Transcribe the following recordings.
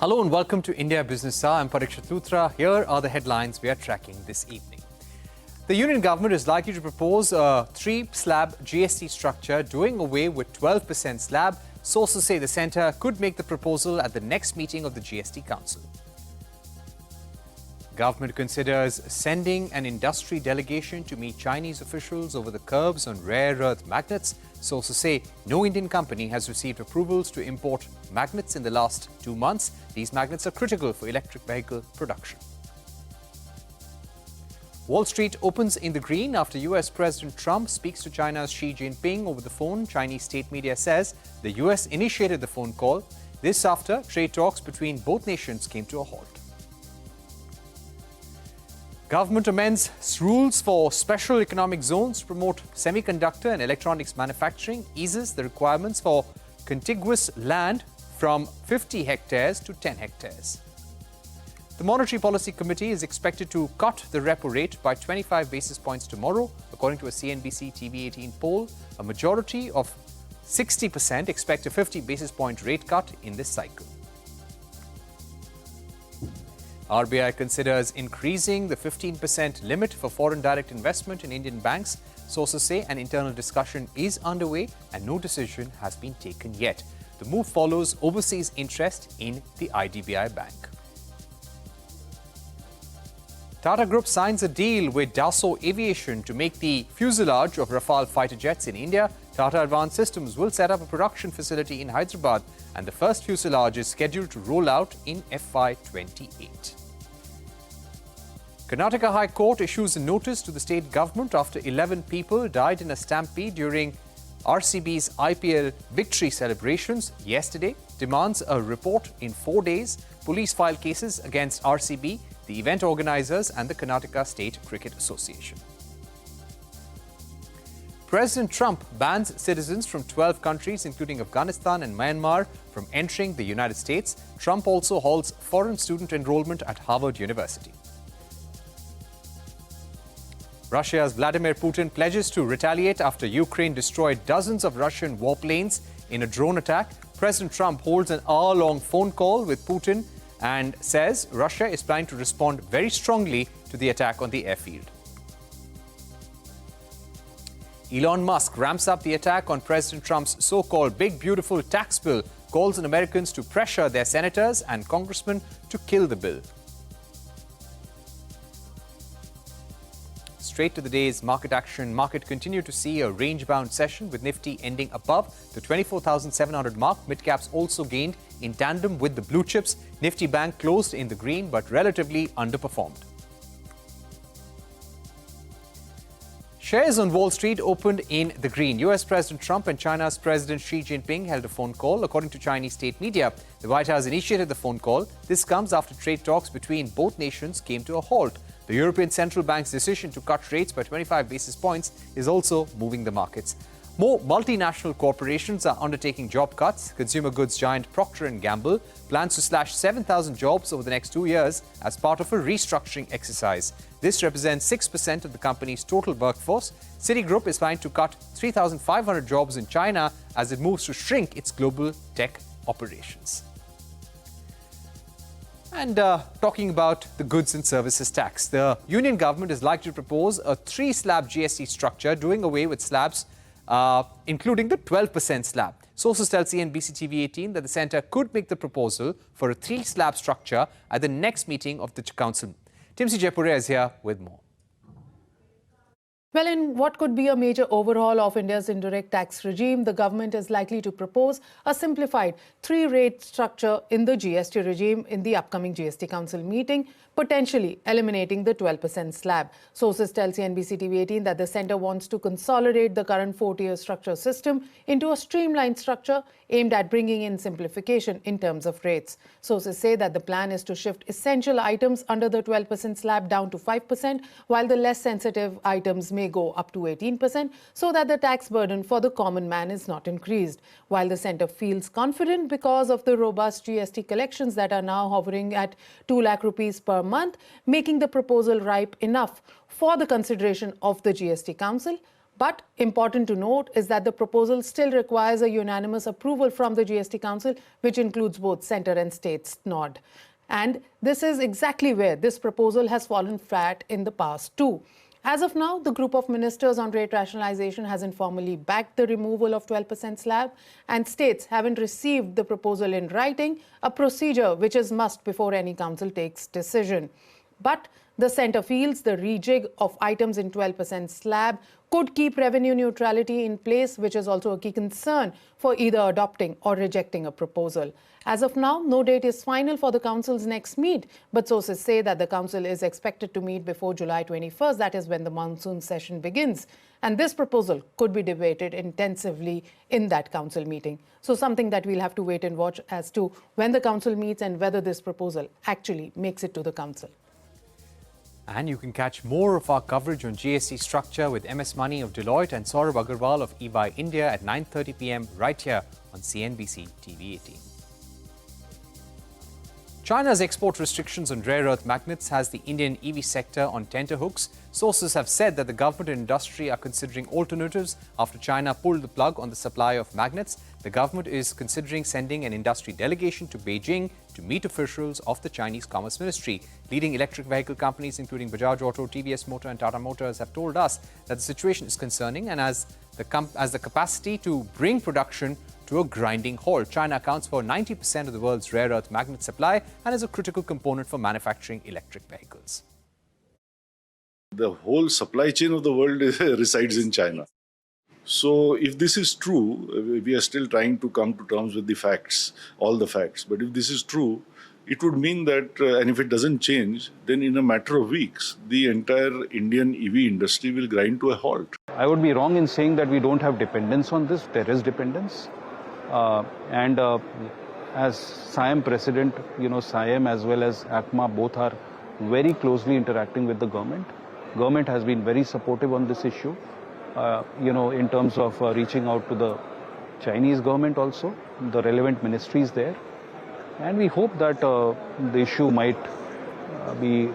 Hello and welcome to India Business Hour. I'm Parikshit Luthra. Here are the headlines we are tracking this evening. The Union government is likely to propose a 3-slab GST structure doing away with 12% slab. Sources say the centre could make the proposal at the next meeting of the GST Council. Government considers sending an industry delegation to meet Chinese officials over the curbs on rare earth magnets. Sources say no Indian company has received approvals to import magnets in the last 2 months. These magnets are critical for electric vehicle production. Wall Street opens in the green after US President Trump speaks to China's Xi Jinping over the phone. Chinese state media says the US initiated the phone call. This after trade talks between both nations came to a halt. Government amends rules for special economic zones to promote semiconductor and electronics manufacturing, eases the requirements for contiguous land from 50 hectares to 10 hectares. The Monetary Policy Committee is expected to cut the repo rate by 25 basis points tomorrow, according to a CNBCTV18 poll. A majority of 60% expect a 50 basis point rate cut in this cycle. RBI considers increasing the 15% limit for foreign direct investment in Indian banks. Sources say an internal discussion is underway and no decision has been taken yet. The move follows overseas interest in the IDBI bank. Tata Group signs a deal with Dassault Aviation to make the fuselage of Rafale fighter jets in India. Tata Advanced Systems will set up a production facility in Hyderabad, and the first fuselage is scheduled to roll out in FY28. Karnataka High Court issues a notice to the state government after 11 people died in a stampede during RCB's IPL victory celebrations yesterday. Demands a report in 4 days. Police filed cases against RCB, the event organizers and the Karnataka State Cricket Association. President Trump bans citizens from 12 countries, including Afghanistan and Myanmar, from entering the United States. Trump also halts foreign student enrollment at Harvard University. Russia's Vladimir Putin pledges to retaliate after Ukraine destroyed dozens of Russian warplanes in a drone attack. President Trump holds an hour-long phone call with Putin and says Russia is planning to respond very strongly to the attack on the airfield. Elon Musk ramps up the attack on President Trump's so-called Big Beautiful Tax Bill, calls on Americans to pressure their senators and congressmen to kill the bill. Straight to the day's market action. Market continued to see a range-bound session with Nifty ending above the 24,700 mark. Mid-caps also gained in tandem with the blue chips. Nifty Bank closed in the green but relatively underperformed. Shares on Wall Street opened in the green. US President Trump and China's President Xi Jinping held a phone call. According to Chinese state media, the White House initiated the phone call. This comes after trade talks between both nations came to a halt. The European Central Bank's decision to cut rates by 25 basis points is also moving the markets. More multinational corporations are undertaking job cuts. Consumer goods giant Procter & Gamble plans to slash 7,000 jobs over the next 2 years as part of a restructuring exercise. This represents 6% of the company's total workforce. Citigroup is planning to cut 3,500 jobs in China as it moves to shrink its global tech operations. And talking about the goods and services tax, the Union government is likely to propose a 3-slab GST structure doing away with slabs, including the 12% slab. Sources tell CNBCTV18 that the centre could make the proposal for a 3-slab structure at the next meeting of the council. Timsi Jaipura is here with more. Well, in what could be a major overhaul of India's indirect tax regime, the government is likely to propose a simplified 3-rate structure in the GST regime in the upcoming GST Council meeting, potentially eliminating the 12% slab. Sources tell CNBCTV18 that the centre wants to consolidate the current 4-tier structure system into a streamlined structure aimed at bringing in simplification in terms of rates. Sources say that the plan is to shift essential items under the 12% slab down to 5%, while the less sensitive items may go up to 18%, so that the tax burden for the common man is not increased. While the centre feels confident because of the robust GST collections that are now hovering at 2 lakh rupees per month, making the proposal ripe enough for the consideration of the GST Council, But important to note is that the proposal still requires a unanimous approval from the GST Council, which includes both centre and states nod. And this is exactly where this proposal has fallen flat in the past too. As of now, the group of ministers on rate rationalization has informally backed the removal of 12% slab, and states haven't received the proposal in writing, a procedure which is must before any council takes decision. But the centre feels the rejig of items in 12% slab could keep revenue neutrality in place, which is also a key concern for either adopting or rejecting a proposal. As of now, no date is final for the Council's next meet, but sources say that the Council is expected to meet before July 21st, that is when the monsoon session begins. And this proposal could be debated intensively in that Council meeting. So something that we'll have to wait and watch as to when the Council meets and whether this proposal actually makes it to the Council. And you can catch more of our coverage on GST structure with MS Money of Deloitte and Saurabh Agarwal of EY India at 9:30 p.m. right here on CNBC TV18. China's export restrictions on rare earth magnets has the Indian EV sector on tenterhooks. Sources have said that the government and industry are considering alternatives after China pulled the plug on the supply of magnets. The government is considering sending an industry delegation to Beijing to meet officials of the Chinese Commerce Ministry. Leading electric vehicle companies including Bajaj Auto, TVS Motor and Tata Motors have told us that the situation is concerning and as the capacity to bring production to a grinding halt. China accounts for 90% of the world's rare earth magnet supply and is a critical component for manufacturing electric vehicles. The whole supply chain of the world resides in China. So if this is true, we are still trying to come to terms with the facts, all the facts. But if this is true, it would mean that, and if it doesn't change, then in a matter of weeks, the entire Indian EV industry will grind to a halt. I would be wrong in saying that we don't have dependence on this. There is dependence. As SIAM president, SIAM as well as ACMA both are very closely interacting with the government. Government has been very supportive on this issue, in terms of reaching out to the Chinese government also, the relevant ministries there. And we hope that the issue might be,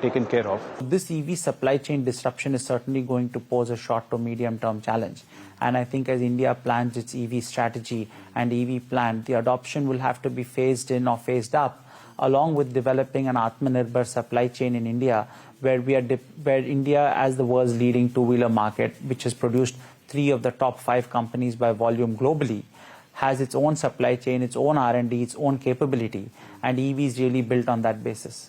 taken care of. This EV supply chain disruption is certainly going to pose a short to medium term challenge. And I think as India plans its EV strategy and EV plan, the adoption will have to be phased in or phased up, along with developing an Atmanirbhar supply chain in India, where India, as the world's leading two-wheeler market, which has produced 3 of the top 5 companies by volume globally, has its own supply chain, its own R&D, its own capability, and EV is really built on that basis.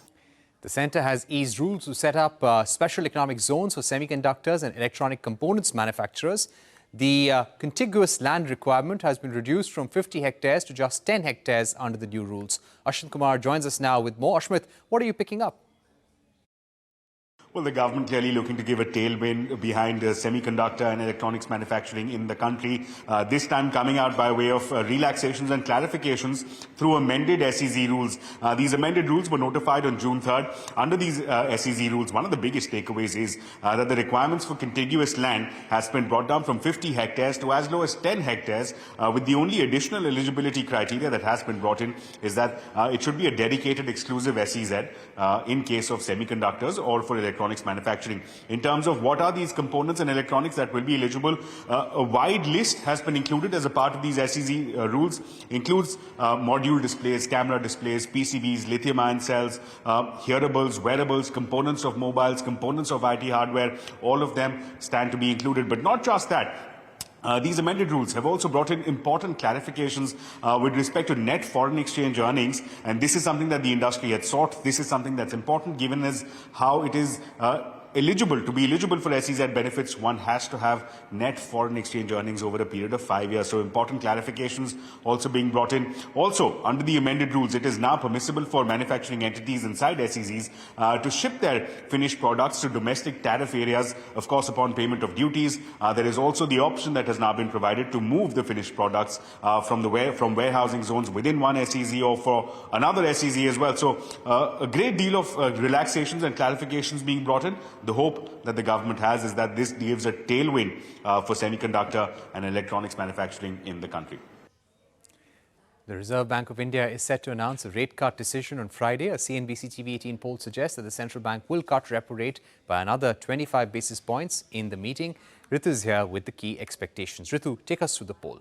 The centre has eased rules to set up special economic zones for semiconductors and electronic components manufacturers. The contiguous land requirement has been reduced from 50 hectares to just 10 hectares under the new rules. Ashwin Kumar joins us now with more. Ashwin, what are you picking up? Well, the government clearly looking to give a tailwind behind semiconductor and electronics manufacturing in the country, this time coming out by way of relaxations and clarifications through amended SEZ rules. These amended rules were notified on June 3rd. Under these SEZ rules, one of the biggest takeaways is that the requirements for contiguous land has been brought down from 50 hectares to as low as 10 hectares, with the only additional eligibility criteria that has been brought in is that it should be a dedicated exclusive SEZ in case of semiconductors or for electronics manufacturing. In terms of what are these components and electronics that will be eligible, a wide list has been included as a part of these SEZ rules, includes module displays, camera displays, PCBs, lithium-ion cells, hearables, wearables, components of mobiles, components of IT hardware, all of them stand to be included. But not just that. These amended rules have also brought in important clarifications with respect to net foreign exchange earnings, and this is something that the industry had sought. This is something that's important given as how it is eligible. To be eligible for SEZ benefits, one has to have net foreign exchange earnings over a period of 5 years. So important clarifications also being brought in. Also, under the amended rules, it is now permissible for manufacturing entities inside SEZs to ship their finished products to domestic tariff areas, of course, upon payment of duties. There is also the option that has now been provided to move the finished products from warehousing zones within one SEZ or for another SEZ as well. So a great deal of relaxations and clarifications being brought in. The hope that the government has is that this gives a tailwind for semiconductor and electronics manufacturing in the country. The Reserve Bank of India is set to announce a rate cut decision on Friday. A CNBCTV18 poll suggests that the central bank will cut repo rate by another 25 basis points in the meeting. Ritu is here with the key expectations. Ritu, take us through the poll.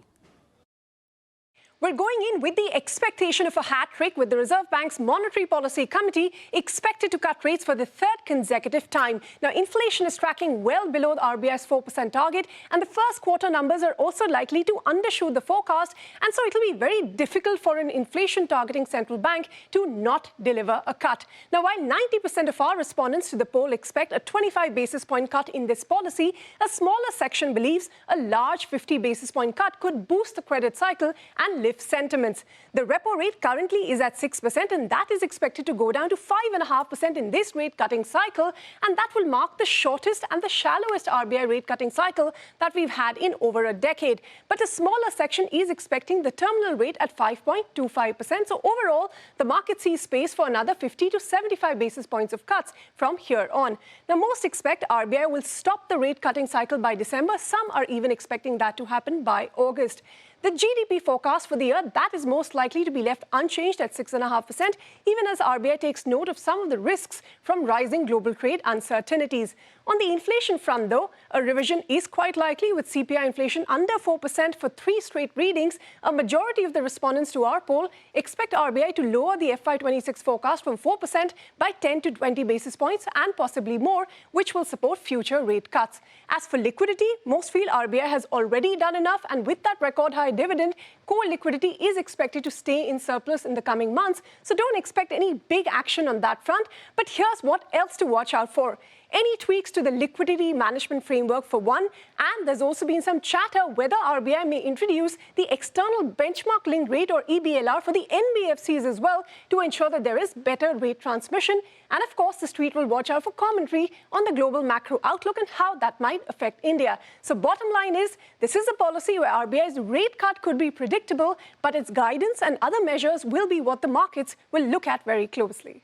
We're going in with the expectation of a hat trick, with the Reserve Bank's Monetary Policy Committee expected to cut rates for the third consecutive time. Now, inflation is tracking well below the RBI's 4% target, and the first quarter numbers are also likely to undershoot the forecast, and so it'll be very difficult for an inflation-targeting central bank to not deliver a cut. Now, while 90% of our respondents to the poll expect a 25 basis point cut in this policy, a smaller section believes a large 50 basis point cut could boost the credit cycle and lift sentiments. The repo rate currently is at 6%, and that is expected to go down to 5.5% in this rate cutting cycle, and that will mark the shortest and the shallowest RBI rate cutting cycle that we've had in over a decade. But a smaller section is expecting the terminal rate at 5.25%. So overall, the market sees space for another 50 to 75 basis points of cuts from here on. Now, most expect RBI will stop the rate cutting cycle by December. Some are even expecting that to happen by August. The GDP forecast for the year, that is most likely to be left unchanged at 6.5%, even as RBI takes note of some of the risks from rising global trade uncertainties. On the inflation front, though, a revision is quite likely, with CPI inflation under 4% for 3 straight readings. A majority of the respondents to our poll expect RBI to lower the FY26 forecast from 4% by 10 to 20 basis points and possibly more, which will support future rate cuts. As for liquidity, most feel RBI has already done enough, and with that record high dividend, core liquidity is expected to stay in surplus in the coming months, so don't expect any big action on that front. But here's what else to watch out for. Any tweaks to the liquidity management framework for one, and there's also been some chatter whether RBI may introduce the external benchmark linked rate, or EBLR, for the NBFCs as well, to ensure that there is better rate transmission. And of course, the street will watch out for commentary on the global macro outlook and how that might affect India. So bottom line is, this is a policy where RBI's rate cut could be predictable, but its guidance and other measures will be what the markets will look at very closely.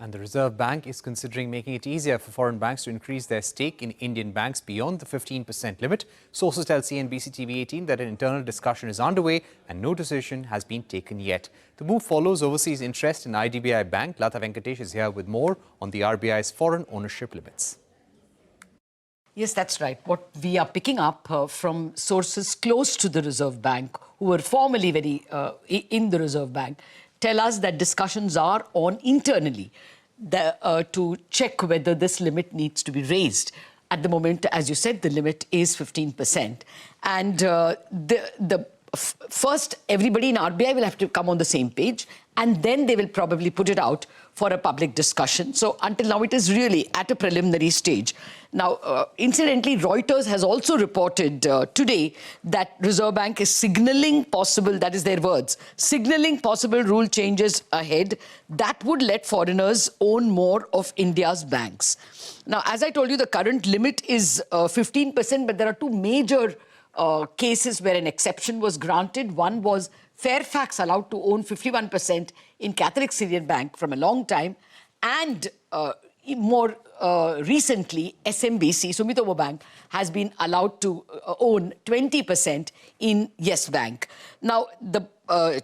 And the Reserve Bank is considering making it easier for foreign banks to increase their stake in Indian banks beyond the 15% limit. Sources tell CNBCTV18 that an internal discussion is underway and no decision has been taken yet. The move follows overseas interest in IDBI Bank. Lata Venkatesh is here with more on the RBI's foreign ownership limits. Yes, that's right. What we are picking up from sources close to the Reserve Bank, who were formerly in the Reserve Bank, tell us that discussions are on internally to check whether this limit needs to be raised. At the moment, as you said, the limit is 15%. And first, everybody in RBI will have to come on the same page, and then they will probably put it out for a public discussion. So until now, it is really at a preliminary stage. Now, incidentally, Reuters has also reported today that Reserve Bank is signaling possible, that is their words, signaling possible rule changes ahead that would let foreigners own more of India's banks. Now, as I told you, the current limit is 15%, but there are two major cases where an exception was granted. One was Fairfax allowed to own 51% in Catholic Syrian Bank from a long time, and more recently, SMBC, Sumitomo Bank, has been allowed to own 20% in Yes Bank. Now, the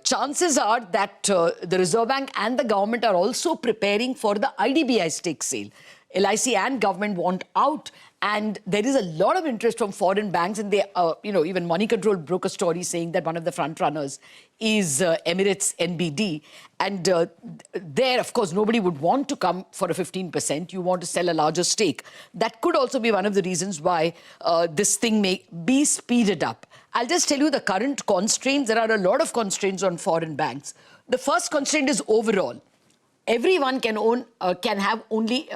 chances are that the Reserve Bank and the government are also preparing for the IDBI stake sale. LIC and government want out, and there is a lot of interest from foreign banks, and they, even Money Control broke a story saying that one of the front runners is Emirates NBD, and there, of course, nobody would want to come for a 15%. You want to sell a larger stake. That could also be one of the reasons why this thing may be speeded up. I'll just tell you the current constraints. There are a lot of constraints on foreign banks. The first constraint is overall. Everyone can have only,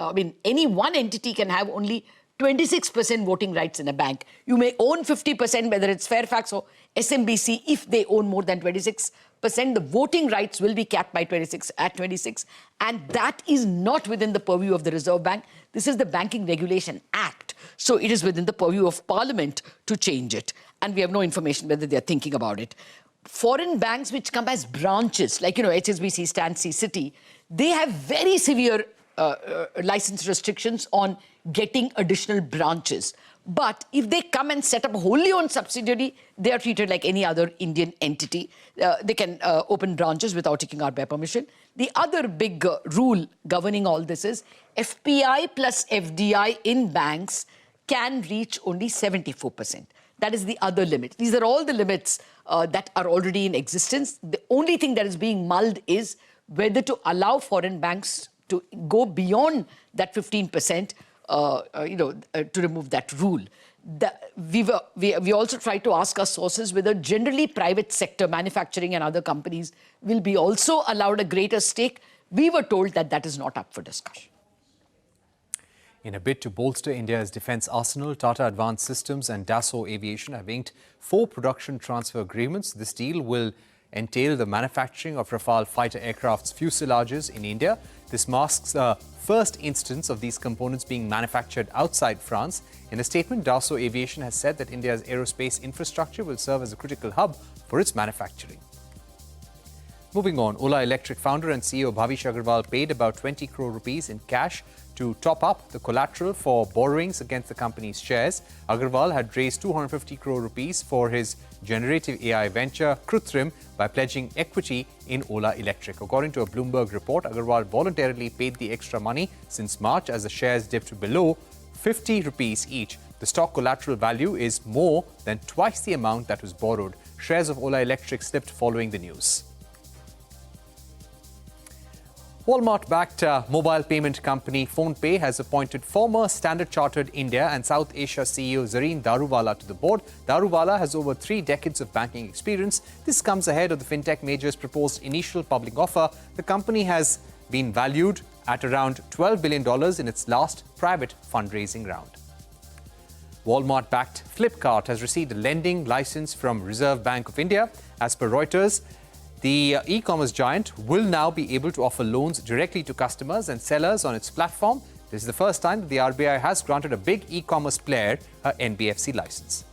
any one entity can have only 26% voting rights in a bank. You may own 50%, whether it's Fairfax or SMBC. If they own more than 26%, the voting rights will be capped by 26, and that is not within the purview of the Reserve Bank. This is the Banking Regulation Act, so it is within the purview of Parliament to change it, and we have no information whether they're thinking about it. Foreign banks which come as branches, like, HSBC, Stancy, Citi, they have very severe license restrictions on getting additional branches. But if they come and set up a wholly owned subsidiary, they are treated like any other Indian entity. They can open branches without taking our bare permission. The other big rule governing all this is FPI plus FDI in banks can reach only 74%. That is the other limit. These are all the limits that are already in existence. The only thing that is being mulled is whether to allow foreign banks to go beyond that 15%, to remove that rule. We also try to ask our sources whether generally private sector manufacturing and other companies will be also allowed a greater stake. We were told that that is not up for discussion. In a bid to bolster India's defence arsenal, Tata Advanced Systems and Dassault Aviation have inked 4 production transfer agreements. This deal will entail the manufacturing of Rafale fighter aircraft's fuselages in India. This marks the first instance of these components being manufactured outside France. In a statement, Dassault Aviation has said that India's aerospace infrastructure will serve as a critical hub for its manufacturing. Moving on, Ola Electric founder and CEO Bhavish Aggarwal paid about 20 crore rupees in cash to top up the collateral for borrowings against the company's shares. Aggarwal had raised 250 crore rupees for his generative AI venture Krutrim by pledging equity in Ola Electric. According to a Bloomberg report, Aggarwal voluntarily paid the extra money since March as the shares dipped below 50 rupees each. The stock collateral value is more than twice the amount that was borrowed. Shares of Ola Electric slipped following the news. Walmart-backed mobile payment company PhonePe has appointed former Standard Chartered India and South Asia CEO Zareen Daruvala to the board. Daruvala has over 3 decades of banking experience. This comes ahead of the fintech major's proposed initial public offer. The company has been valued at around $12 billion in its last private fundraising round. Walmart-backed Flipkart has received a lending license from Reserve Bank of India. As per Reuters, the e-commerce giant will now be able to offer loans directly to customers and sellers on its platform. This is the first time that the RBI has granted a big e-commerce player an NBFC license.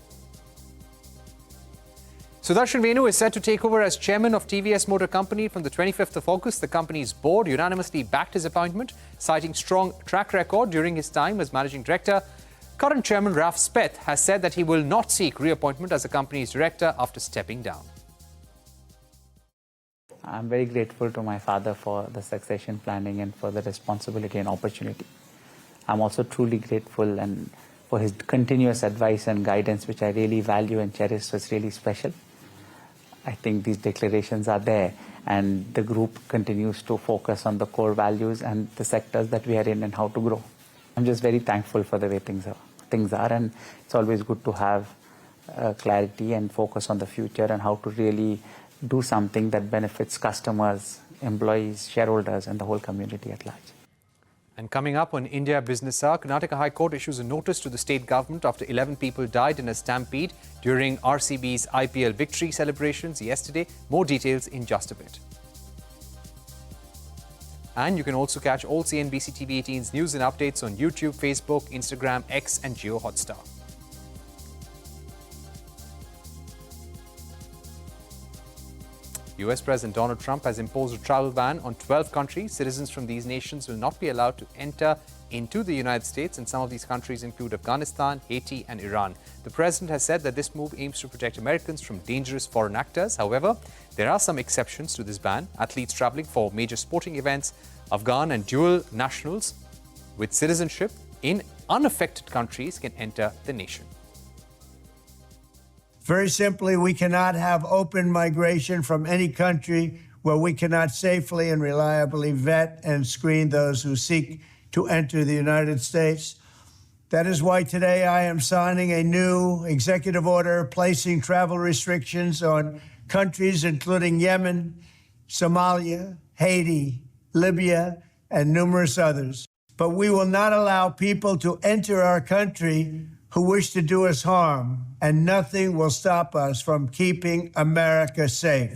Sudarshan Venu is set to take over as chairman of TVS Motor Company from the 25th of August. The company's board unanimously backed his appointment, citing strong track record during his time as managing director. Current chairman Raf Speth has said that he will not seek reappointment as the company's director after stepping down. I'm very grateful to my father for the succession planning and for the responsibility and opportunity. I'm also truly grateful and for his continuous advice and guidance, which I really value and cherish. So it's really special. I think these declarations are there, and the group continues to focus on the core values and the sectors that we are in and how to grow. I'm just very thankful for the way things are, and it's always good to have clarity and focus on the future and how to really do something that benefits customers, employees, shareholders, and the whole community at large. And coming up on India Business Hour, Karnataka High Court issues a notice to the state government after 11 people died in a stampede during RCB's IPL victory celebrations yesterday. More details in just a bit. And you can also catch all CNBCTV18's news and updates on YouTube, Facebook, Instagram, X, and Jio Hotstar. US President Donald Trump has imposed a travel ban on 12 countries. Citizens from these nations will not be allowed to enter into the United States, and some of these countries include Afghanistan, Haiti, and Iran. The president has said that this move aims to protect Americans from dangerous foreign actors. However, there are some exceptions to this ban. Athletes traveling for major sporting events, Afghan and dual nationals with citizenship in unaffected countries can enter the nation. Very simply, we cannot have open migration from any country where we cannot safely and reliably vet and screen those who seek to enter the United States. That is why today I am signing a new executive order placing travel restrictions on countries including Yemen, Somalia, Haiti, Libya, and numerous others. But we will not allow people to enter our country who wish to do us harm, and nothing will stop us from keeping America safe.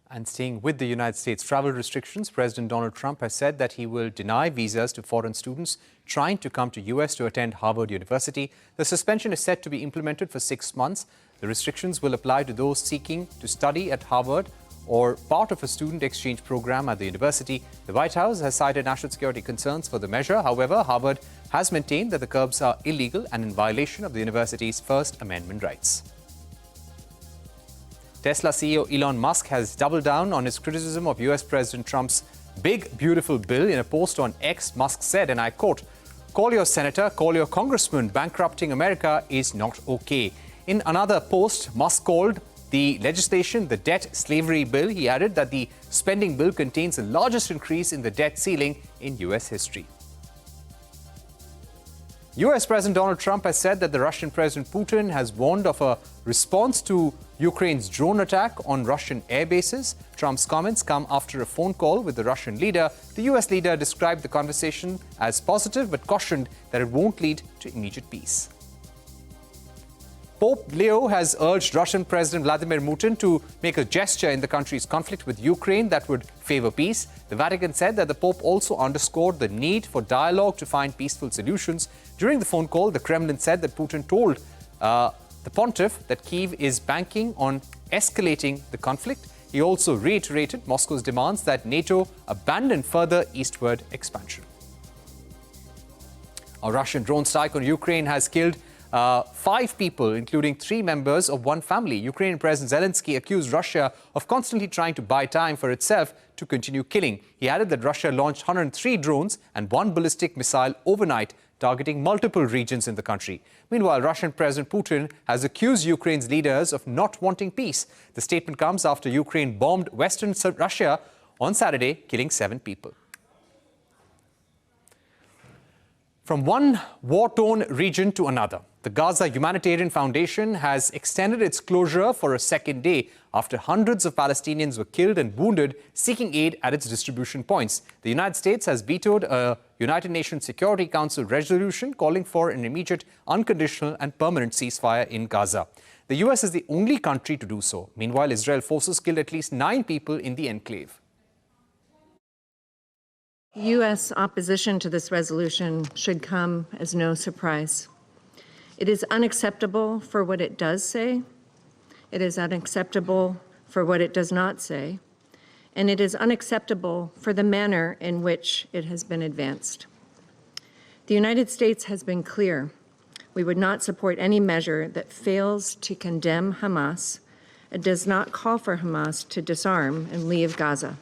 And staying with the United States travel restrictions, President Donald Trump has said that he will deny visas to foreign students trying to come to U.S. to attend Harvard University. The suspension is set to be implemented for 6 months. The restrictions will apply to those seeking to study at Harvard or part of a student exchange program at the university. The White House has cited national security concerns for the measure. However, Harvard has maintained that the curbs are illegal and in violation of the university's First Amendment rights. Tesla CEO Elon Musk has doubled down on his criticism of US President Trump's big, beautiful bill. In a post on X, Musk said, and I quote, "Call your senator, call your congressman. Bankrupting America is not okay." In another post, Musk called the legislation the debt slavery bill. He added that the spending bill contains the largest increase in the debt ceiling in US history. US President Donald Trump has said that the Russian President Putin has warned of a response to Ukraine's drone attack on Russian air bases. Trump's comments come after a phone call with the Russian leader. The US leader described the conversation as positive but cautioned that it won't lead to immediate peace. Pope Leo has urged Russian President Vladimir Putin to make a gesture in the country's conflict with Ukraine that would favor peace. The Vatican said that the Pope also underscored the need for dialogue to find peaceful solutions. During the phone call, the Kremlin said that Putin told the pontiff that Kyiv is banking on escalating the conflict. He also reiterated Moscow's demands that NATO abandon further eastward expansion. A Russian drone strike on Ukraine has killed 5 people, including 3 members of one family. Ukrainian President Zelensky accused Russia of constantly trying to buy time for itself to continue killing. He added that Russia launched 103 drones and 1 ballistic missile overnight, targeting multiple regions in the country. Meanwhile, Russian President Putin has accused Ukraine's leaders of not wanting peace. The statement comes after Ukraine bombed western Russia on Saturday, killing 7 people. From one war-torn region to another, the Gaza Humanitarian Foundation has extended its closure for a second day after hundreds of Palestinians were killed and wounded seeking aid at its distribution points. The United States has vetoed a United Nations Security Council resolution calling for an immediate, unconditional and permanent ceasefire in Gaza. The US is the only country to do so. Meanwhile, Israel forces killed at least 9 people in the enclave. U.S. opposition to this resolution should come as no surprise. It is unacceptable for what it does say. It is unacceptable for what it does not say. And it is unacceptable for the manner in which it has been advanced. The United States has been clear. We would not support any measure that fails to condemn Hamas and does not call for Hamas to disarm and leave Gaza.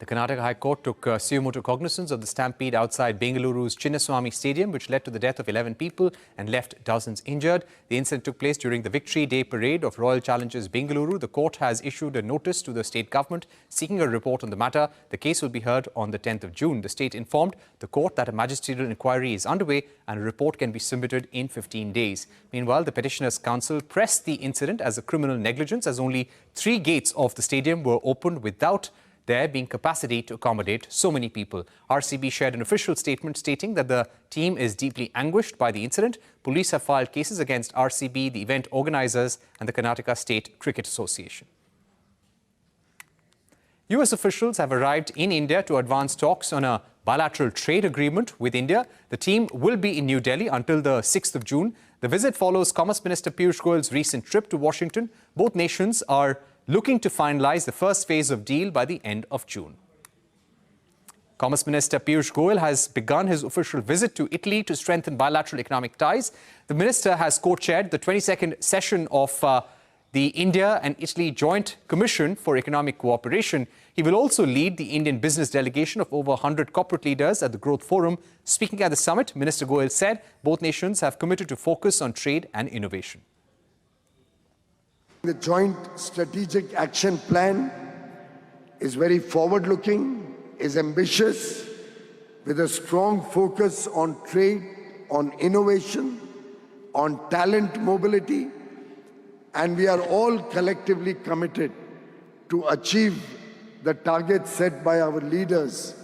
The Karnataka High Court took suo motu cognizance of the stampede outside Bengaluru's Chinnaswamy Stadium, which led to the death of 11 people and left dozens injured. The incident took place during the Victory Day parade of Royal Challengers Bengaluru. The court has issued a notice to the state government seeking a report on the matter. The case will be heard on the 10th of June. The state informed the court that a magisterial inquiry is underway and a report can be submitted in 15 days. Meanwhile, the Petitioners' Council pressed the incident as a criminal negligence, as only 3 gates of the stadium were opened without there being capacity to accommodate so many people. RCB shared an official statement stating that the team is deeply anguished by the incident. Police have filed cases against RCB, the event organisers and the Karnataka State Cricket Association. US officials have arrived in India to advance talks on a bilateral trade agreement with India. The team will be in New Delhi until the 6th of June. The visit follows Commerce Minister Piyush Goyal's recent trip to Washington. Both nations are looking to finalize the first phase of deal by the end of June. Commerce Minister Piyush Goyal has begun his official visit to Italy to strengthen bilateral economic ties. The minister has co-chaired the 22nd session of the India and Italy Joint Commission for Economic Cooperation. He will also lead the Indian business delegation of over 100 corporate leaders at the Growth Forum. Speaking at the summit, Minister Goyal said both nations have committed to focus on trade and innovation. The Joint Strategic Action Plan is very forward-looking, is ambitious, with a strong focus on trade, on innovation, on talent mobility, and we are all collectively committed to achieve the targets set by our leaders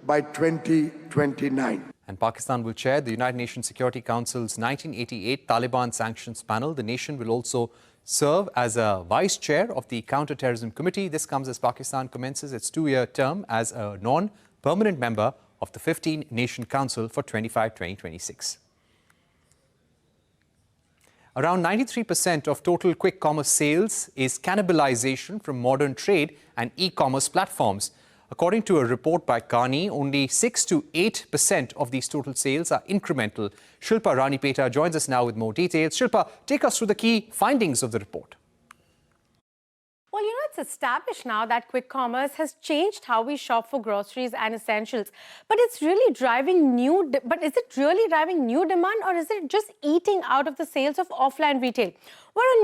by 2029. And Pakistan will chair the United Nations Security Council's 1988 Taliban Sanctions Panel. The nation will also serve as a vice chair of the Counter-Terrorism Committee. This comes as Pakistan commences its 2-year term as a non-permanent member of the 15-Nation Council for 2025-2026. Around 93% of total quick commerce sales is cannibalization from modern trade and e-commerce platforms. According to a report by Carney, only 6 to 8% of these total sales are incremental. Shilpa Ranipeta joins us now with more details. Shilpa, take us through the key findings of the report. Well, it's established now that quick commerce has changed how we shop for groceries and essentials. But is it really driving new demand, or is it just eating out of the sales of offline retail?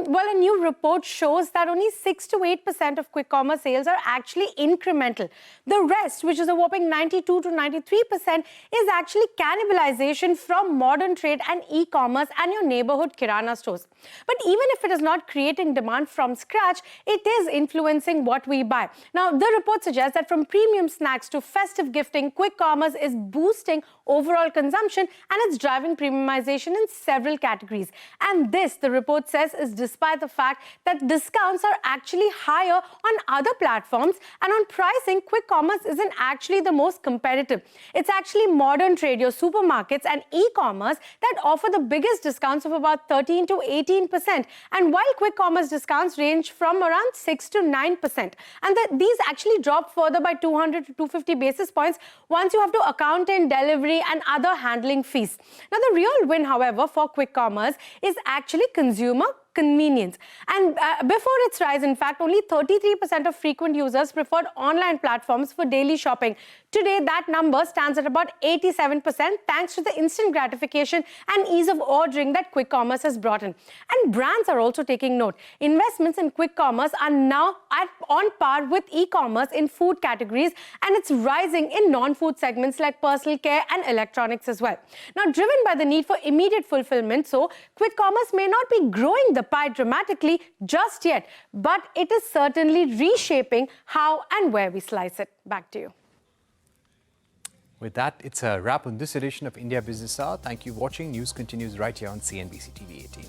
Well, a new report shows that only 6 to 8% of quick commerce sales are actually incremental. The rest, which is a whopping 92 to 93%, is actually cannibalization from modern trade and e-commerce and your neighborhood kirana stores. But even if it is not creating demand from scratch, it is influencing what we buy. Now, the report suggests that from premium snacks to festive gifting, quick commerce is boosting overall consumption and it's driving premiumization in several categories. And this, the report says, is despite the fact that discounts are actually higher on other platforms, and on pricing, quick commerce isn't actually the most competitive. It's actually modern trade, your supermarkets and e-commerce that offer the biggest discounts of about 13 to 18%. And while quick commerce discounts range from around 6 to 9%. And these actually drop further by 200 to 250 basis points once you have to account in delivery and other handling fees. Now, the real win, however, for quick commerce is actually consumer convenience. And before its rise, in fact, only 33% of frequent users preferred online platforms for daily shopping. Today, that number stands at about 87% thanks to the instant gratification and ease of ordering that quick commerce has brought in. And brands are also taking note. Investments in quick commerce are now on par with e-commerce in food categories, and it's rising in non-food segments like personal care and electronics as well. Now, driven by the need for immediate fulfillment, so quick commerce may not be growing the pie dramatically just yet, but it is certainly reshaping how and where we slice it. Back to you. With that, it's a wrap on this edition of India Business Hour. Thank you for watching. News continues right here on CNBC TV 18.